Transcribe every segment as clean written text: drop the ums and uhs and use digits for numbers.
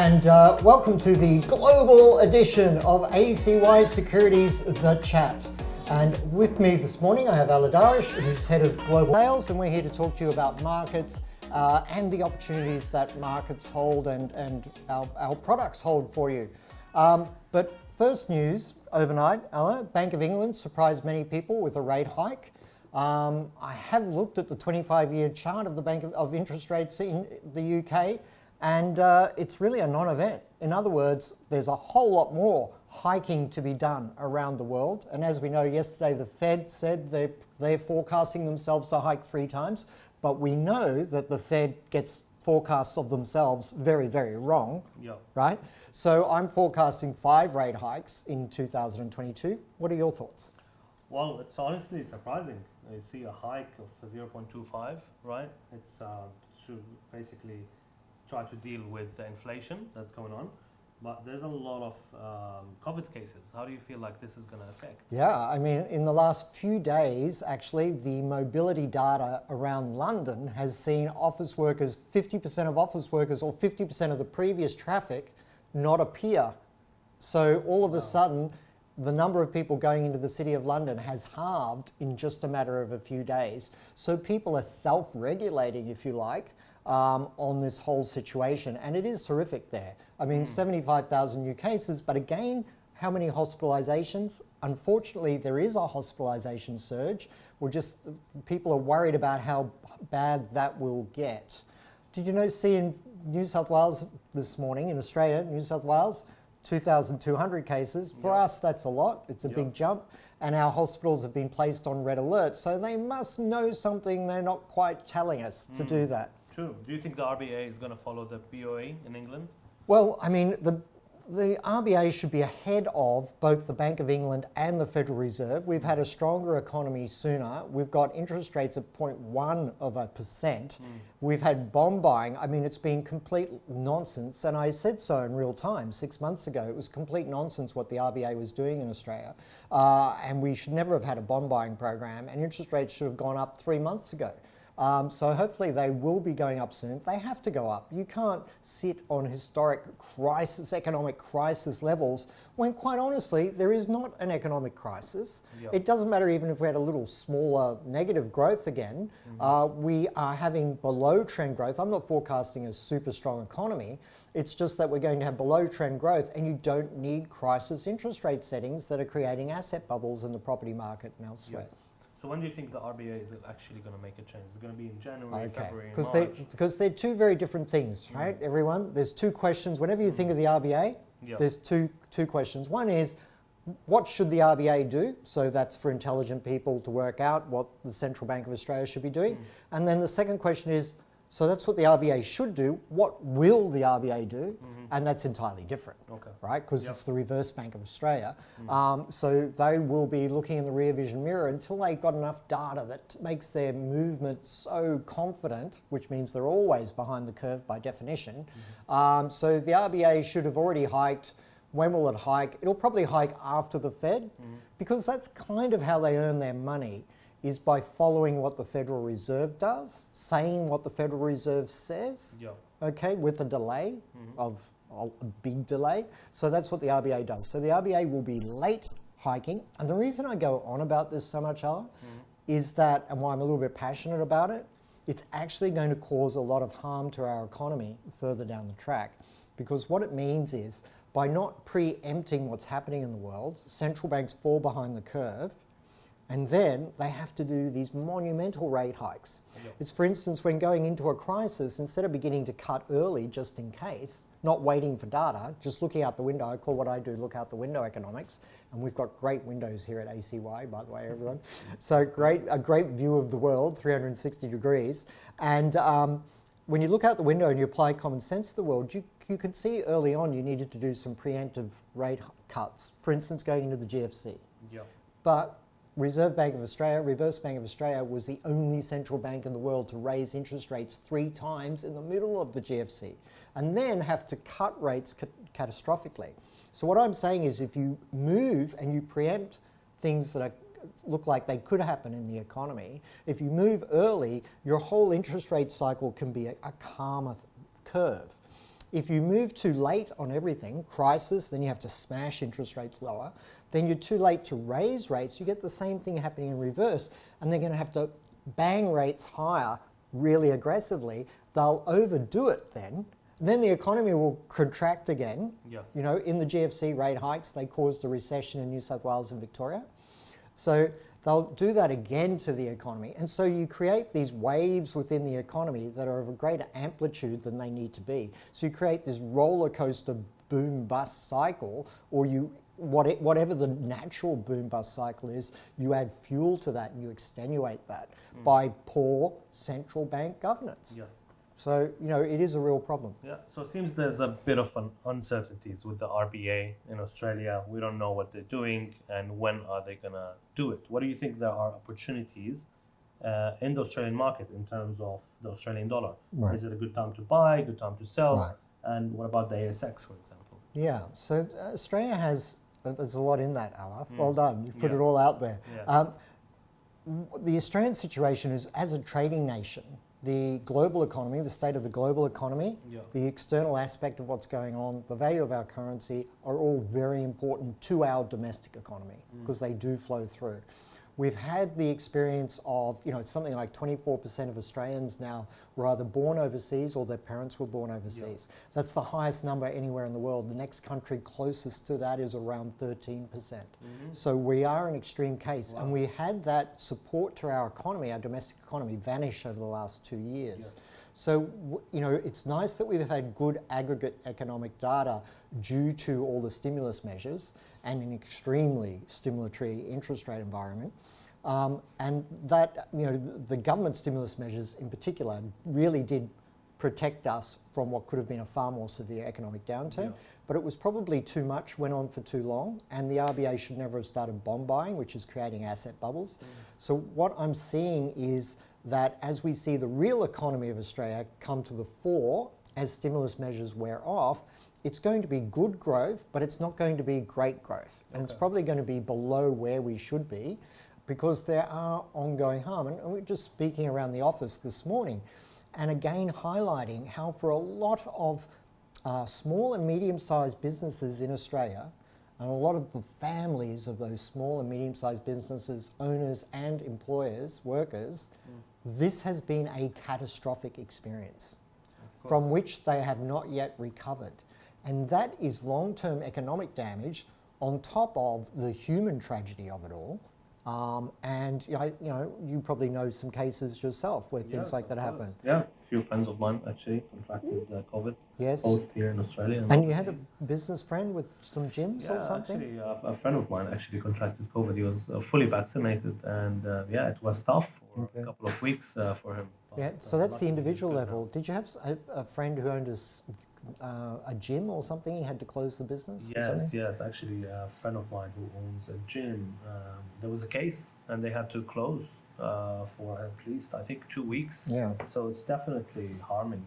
And welcome to the global edition of ACY Securities The Chat. And with me this morning I have Aladarish, who's head of global sales, and we're here to talk to you about markets and the opportunities that markets hold and our products hold for you. But first news overnight, Ella, Bank of England surprised many people with a rate hike. I have looked at the 25-year chart of the Bank of interest rates in the UK, and it's really a non-event. In other words, there's a whole lot more hiking to be done around the world. And as we know, yesterday the Fed said they're forecasting themselves to hike 3 times, but we know that the Fed gets forecasts of themselves very, very wrong, right? So I'm forecasting 5 rate hikes in 2022. What are your thoughts? Well, it's honestly surprising. You see a hike of 0.25, right? It's to basically try to deal with the inflation that's going on. But there's a lot of COVID cases. How do you feel like this is going to affect? Yeah, I mean, in the last few days, actually, the mobility data around London has seen office workers, 50% of office workers or 50% of the previous traffic not appear. So all of a sudden, the number of people going into the City of London has halved in just a matter of a few days. So people are self-regulating, if you like, on this whole situation. And it is horrific there. I mean, 75,000 new cases, but again, how many hospitalizations? Unfortunately, there is a hospitalization surge. People are worried about how bad that will get. Did you see in New South Wales this morning, in Australia, New South Wales, 2,200 cases. For us, that's a lot. It's a big jump. And our hospitals have been placed on red alert. So they must know something they're not quite telling us to do that. True. Do you think the RBA is going to follow the BOE in England? Well, I mean, the RBA should be ahead of both the Bank of England and the Federal Reserve. We've had a stronger economy sooner. We've got interest rates at 0.1%. We've had bond buying. I mean, it's been complete nonsense. And I said so in real time 6 months ago. It was complete nonsense what the RBA was doing in Australia. And we should never have had a bond buying program. And interest rates should have gone up 3 months ago. So hopefully they will be going up soon. They have to go up. You can't sit on historic crisis, economic crisis levels when, quite honestly, there is not an economic crisis. It doesn't matter even if we had a little smaller negative growth again. We are having below trend growth. I'm not forecasting a super strong economy. It's just that we're going to have below trend growth, and you don't need crisis interest rate settings that are creating asset bubbles in the property market and elsewhere. So when do you think the RBA is actually going to make a change? Is it going to be in January, February, March? Because they're 2 very different things, right, everyone? There's 2 questions. Whenever you think of the RBA, there's two questions. One is, what should the RBA do? So that's for intelligent people to work out what the Central Bank of Australia should be doing. And then the second question is, so that's what the RBA should do. What will the RBA do? And that's entirely different, right? Because it's the reverse Bank of Australia. So they will be looking in the rear vision mirror until they've got enough data that makes their movement so confident, which means they're always behind the curve by definition. So the RBA should have already hiked. When will it hike? It'll probably hike after the Fed, because that's kind of how they earn their money, is by following what the Federal Reserve does, saying what the Federal Reserve says, with a delay of a big delay. So that's what the RBA does. So the RBA will be late hiking. And the reason I go on about this so much, Ella, is that, and why I'm a little bit passionate about it, it's actually going to cause a lot of harm to our economy further down the track. Because what it means is, by not preempting what's happening in the world, central banks fall behind the curve, and then they have to do these monumental rate hikes. It's, for instance, when going into a crisis, instead of beginning to cut early just in case, not waiting for data, just looking out the window. I call what I do look out the window economics. And we've got great windows here at ACY, by the way, everyone. So a great view of the world, 360 degrees. And when you look out the window and you apply common sense to the world, you could see early on you needed to do some preemptive rate cuts. For instance, going into the GFC. But Reserve Bank of Australia, Reverse Bank of Australia, was the only central bank in the world to raise interest rates 3 times in the middle of the GFC, and then have to cut rates catastrophically. So what I'm saying is, if you move and you preempt things that look like they could happen in the economy, if you move early, your whole interest rate cycle can be a calmer curve. if you move too late on everything, crisis, then you have to smash interest rates lower. Then you're too late to raise rates, you get the same thing happening in reverse, and they're going to have to bang rates higher really aggressively. They'll overdo it then. And then the economy will contract again. Yes. You know, in the GFC rate hikes, they caused a recession in New South Wales and Victoria. So they'll do that again to the economy. And so you create these waves within the economy that are of a greater amplitude than they need to be. So you create this roller coaster boom-bust cycle, or whatever the natural boom-bust cycle is, you add fuel to that and you extenuate that by poor central bank governance. Yes. So, you know, it is a real problem. Yeah, so it seems there's a bit of an uncertainties with the RBA in Australia. We don't know what they're doing and when are they going to do it. What do you think there are opportunities in the Australian market in terms of the Australian dollar? Right. Is it a good time to buy, good time to sell? Right. And what about the ASX, for example? Yeah, so Australia has, there's a lot in that, Alla. Well done, you've put it all out there. Yeah. The Australian situation is, as a trading nation, the global economy, the state of the global economy, the external aspect of what's going on, the value of our currency are all very important to our domestic economy because they do flow through. We've had the experience of, you know, it's something like 24% of Australians now were either born overseas or their parents were born overseas. That's the highest number anywhere in the world. The next country closest to that is around 13%. So we are an extreme case. And we had that support to our economy, our domestic economy, vanish over the last 2 years. So, you know, it's nice that we've had good aggregate economic data due to all the stimulus measures and an extremely stimulatory interest rate environment. And that, you know, the government stimulus measures in particular really did protect us from what could have been a far more severe economic downturn. But it was probably too much, went on for too long, and the RBA should never have started bond buying, which is creating asset bubbles. So what I'm seeing is that as we see the real economy of Australia come to the fore as stimulus measures wear off, it's going to be good growth, but it's not going to be great growth. And it's probably going to be below where we should be because there are ongoing harm. And we're just speaking around the office this morning and again highlighting how for a lot of small and medium-sized businesses in Australia, and a lot of the families of those small and medium-sized businesses, owners and employers, workers, this has been a catastrophic experience from which they have not yet recovered. And that is long-term economic damage on top of the human tragedy of it all. And you know, you probably know some cases yourself where things like that happen. Yeah, a few friends of mine actually contracted COVID. Yes. Both here in Australia. And you had a business friend with some gyms or something? Actually, a friend of mine actually contracted COVID. He was fully vaccinated, and it was tough for a couple of weeks for him. But, so that's the individual level. Did you have a friend who owned a gym or something? He had to close the business? Yes. Actually, a friend of mine who owns a gym, there was a case, and they had to close for at least, I think, 2 weeks. Yeah. So it's definitely harming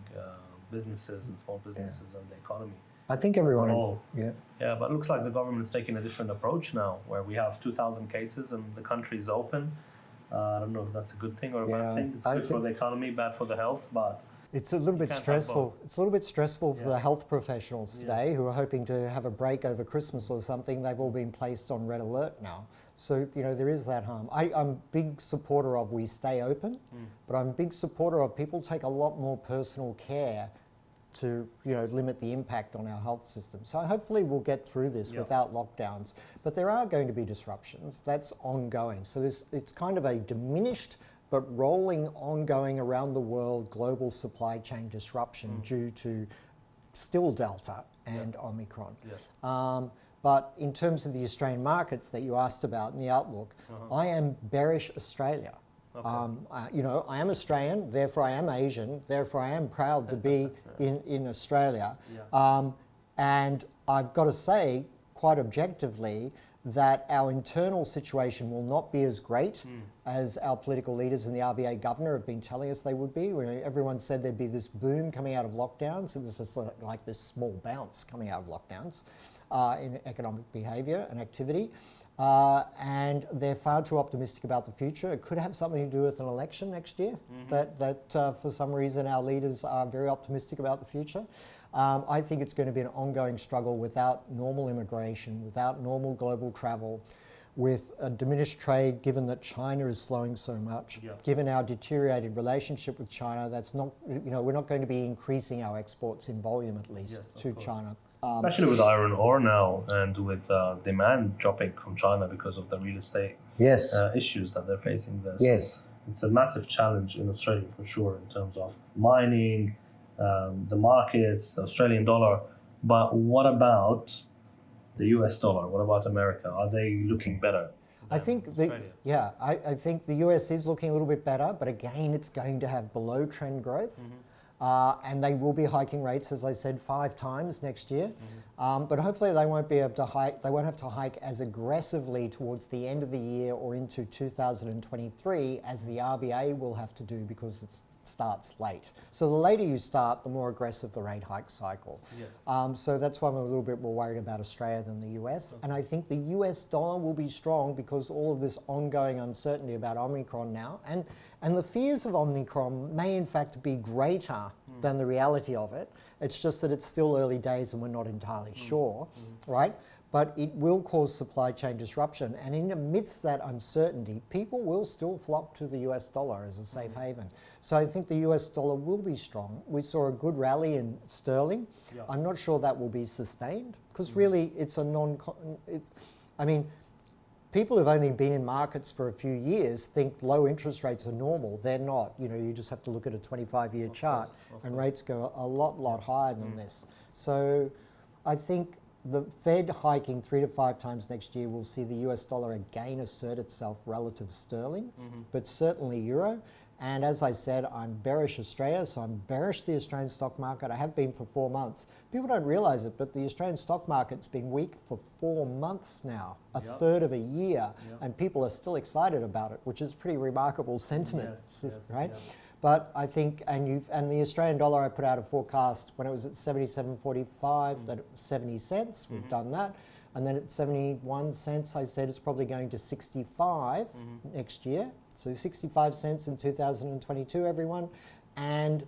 businesses and small businesses and the economy. I think everyone. Yeah, but it looks like the government's taking a different approach now, where we have 2,000 cases and the country is open. I don't know if that's a good thing or a bad thing. It's good for the economy, bad for the health, but it's a little bit stressful. It's a little bit stressful for the health professionals today who are hoping to have a break over Christmas or something. They've all been placed on red alert now. So, you know, there is that harm. I'm a big supporter of we stay open, but I'm a big supporter of people take a lot more personal care to, you know, limit the impact on our health system. So hopefully we'll get through this without lockdowns. But there are going to be disruptions. That's ongoing. So it's kind of a diminished but rolling, ongoing around the world global supply chain disruption due to still Delta and Omicron. But in terms of the Australian markets that you asked about in the outlook, I am bearish Australia. You know, I am Australian, therefore I am Asian, therefore I am proud to be in Australia. And I've got to say, quite objectively, that our internal situation will not be as great as our political leaders and the RBA governor have been telling us they would be. Everyone said there'd be this boom coming out of lockdowns. It was just like this small bounce coming out of lockdowns in economic behaviour and activity. And they're far too optimistic about the future. It could have something to do with an election next year, that for some reason our leaders are very optimistic about the future. I think it's going to be an ongoing struggle without normal immigration, without normal global travel, with a diminished trade, given that China is slowing so much, given our deteriorated relationship with China. That's not, we're not going to be increasing our exports in volume, at least, to China. Especially with iron ore now, and with demand dropping from China because of the real estate issues that they're facing there. So it's a massive challenge in Australia for sure, in terms of mining, the markets, the Australian dollar. But what about the US dollar? What about America? Are they looking better? I think I think the US is looking a little bit better, but again, it's going to have below trend growth. And they will be hiking rates, as I said, 5 times next year. But hopefully they won't be able to hike. They won't have to hike as aggressively towards the end of the year or into 2023 as the RBA will have to do, because it starts late. So the later you start, the more aggressive the rate hike cycle. So that's why I'm a little bit more worried about Australia than the US. And I think the US dollar will be strong because all of this ongoing uncertainty about Omicron now, and the fears of Omicron may in fact be greater than the reality of it. It's just that it's still early days and we're not entirely sure, right? But it will cause supply chain disruption. And in amidst that uncertainty, people will still flock to the US dollar as a safe haven. So I think the US dollar will be strong. We saw a good rally in sterling. I'm not sure that will be sustained, because really it's a people who've only been in markets for a few years think low interest rates are normal. They're not. You just have to look at a 25-year chart, and rates go a lot higher than this. So I think the Fed hiking 3 to 5 times next year will see the US dollar again assert itself relative to sterling, but certainly euro. And as I said, I'm bearish Australia, so I'm bearish the Australian stock market. I have been for 4 months. People don't realise it, but the Australian stock market's been weak for 4 months now, a third of a year, and people are still excited about it, which is pretty remarkable sentiment, right? But I think, and the Australian dollar, I put out a forecast when it was at 77.45, that it was 70 cents. We've done that. And then at 71 cents, I said it's probably going to 65 next year. So 65 cents in 2022, everyone. And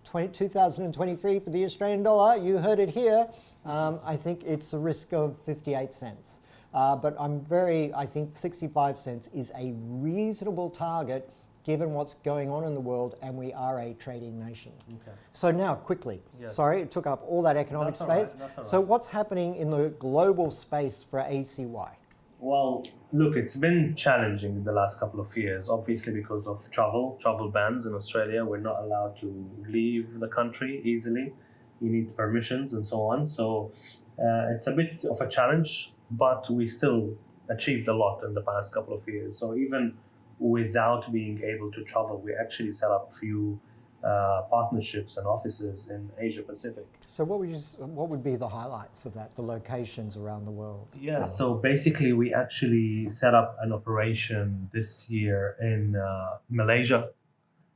2023 for the Australian dollar, you heard it here. I think it's a risk of 58 cents. But I think 65 cents is a reasonable target given what's going on in the world, and we are a trading nation. So now, quickly, sorry, it took up all that economic space. So what's happening in the global space for ACY? Well, look, it's been challenging in the last couple of years, obviously because of travel bans in Australia. We're not allowed to leave the country easily. You need permissions and so on. So it's a bit of a challenge, but we still achieved a lot in the past couple of years. So even without being able to travel, we actually set up a few partnerships and offices in Asia Pacific. So what would be the highlights of that, the locations around the world? Yeah, so basically we actually set up an operation this year in Malaysia,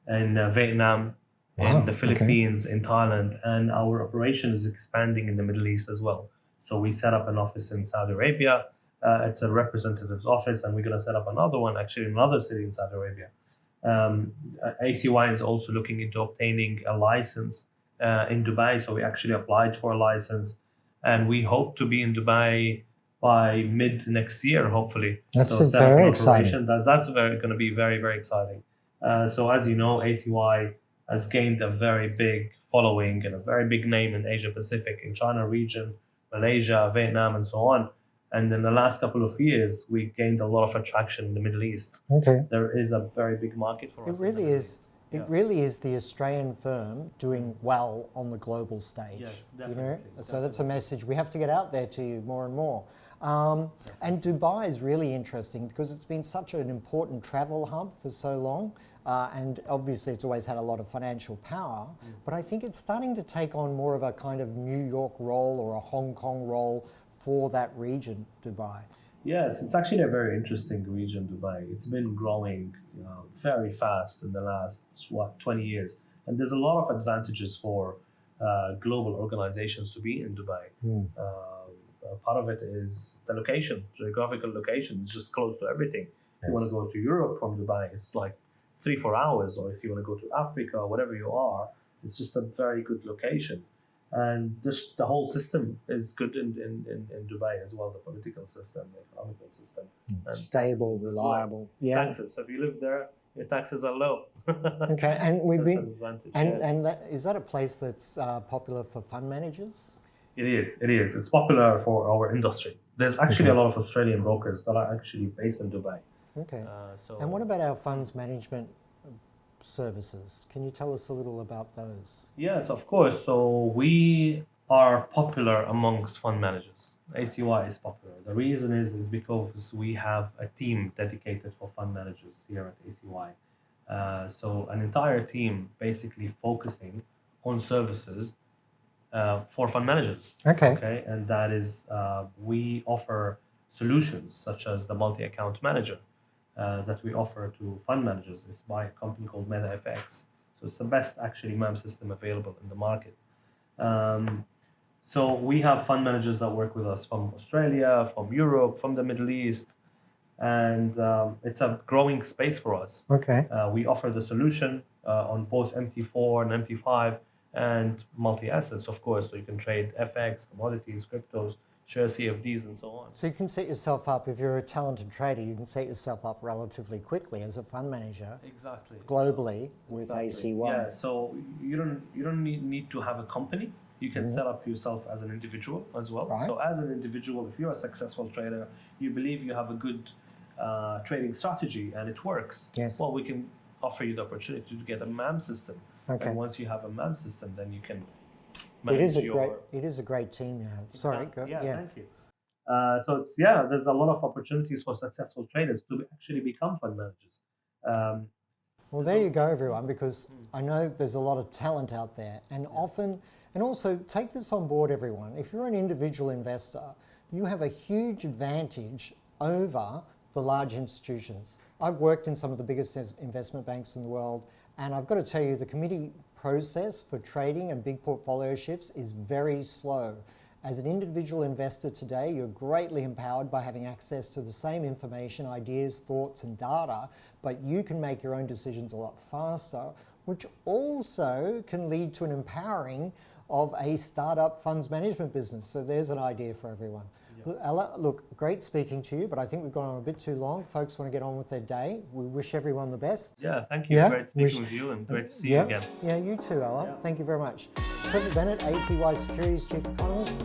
in Vietnam, in the Philippines, in Thailand, and our operation is expanding in the Middle East as well. So we set up an office in Saudi Arabia. It's a representative's office, and we're going to set up another one actually in another city in Saudi Arabia. ACY is also looking into obtaining a license in Dubai, so we actually applied for a license, and we hope to be in Dubai by mid next year, hopefully. That's very exciting. That's going to be very, very exciting. So as you know, ACY has gained a very big following and a very big name in Asia Pacific, in China region, Malaysia, Vietnam, and so on. And in the last couple of years, we gained a lot of attraction in the Middle East. There is a very big market for us. It really is. It really is the Australian firm doing well on the global stage. Yes, definitely. So that's a message we have to get out there to you more and more. And Dubai is really interesting because it's been such an important travel hub for so long. And obviously it's always had a lot of financial power, but I think it's starting to take on more of a kind of New York role or a Hong Kong role for that region, Dubai. Yes, it's actually a very interesting region, Dubai. It's been growing very fast in the last, 20 years. And there's a lot of advantages for global organizations to be in Dubai. Part of it is the location, geographical location. It's just close to everything. If you want to go to Europe from Dubai, it's like 3-4 hours. Or if you want to go to Africa or whatever you are, it's just a very good location. And just the whole system is good in Dubai as well, the political system, the economical system. And Stable, taxes as reliable. well. Yeah. Taxes. So if you live there, your taxes are low. Okay, and we've So it's an been, advantage. and is that a place that's popular for fund managers? It is. It is. It's popular for our industry. There's actually a lot of Australian brokers that are actually based in Dubai. Okay. So And what about our funds management services? Can you tell us a little about those? yes, of course. So we are popular amongst fund managers. ACY is popular. The reason is because we have a team dedicated for fund managers here at ACY. So an entire team basically focusing on services for fund managers. Okay. Okay, and that is we offer solutions such as the multi-account manager that we offer to fund managers. It's by a company called MetaFX. So it's the best actually MAM system available in the market. So we have fund managers that work with us from Australia, from Europe, from the Middle East, and it's a growing space for us. Okay. We offer the solution on both MT4 and MT5 and multi-assets, of course, so you can trade FX, commodities, cryptos, share CFDs, and so on. So you can set yourself up, if you're a talented trader, you can set yourself up relatively quickly as a fund manager Exactly. globally with Exactly. ACY. Yeah, so you don't need to have a company. You can set up yourself as an individual as well. Right. So as an individual, if you're a successful trader, you believe you have a good trading strategy and it works, Yes. well, we can offer you the opportunity to get a MAM system. Okay. And once you have a MAM system, then you can It manage is a your... great team you have. Sorry, go, Yeah, thank you. So it's there's a lot of opportunities for successful traders to actually become fund managers. Well, there you go, everyone, because I know there's a lot of talent out there, and often, and also take this on board, everyone. If you're an individual investor, you have a huge advantage over the large institutions. I've worked in some of the biggest investment banks in the world, and I've got to tell you, the committee process for trading and big portfolio shifts is very slow. As an individual investor today, you're greatly empowered by having access to the same information, ideas, thoughts, and data, but you can make your own decisions a lot faster, which also can lead to an empowering of a startup funds management business. So there's an idea for everyone. Yeah. Ella, look, great speaking to you, but I think we've gone on a bit too long. Folks want to get on with their day. We wish everyone the best. Yeah, thank you. Great speaking with you and great to see you again. Yeah, you too, Ella. Thank you very much. Trevor Bennett, ACY Securities Chief Economist.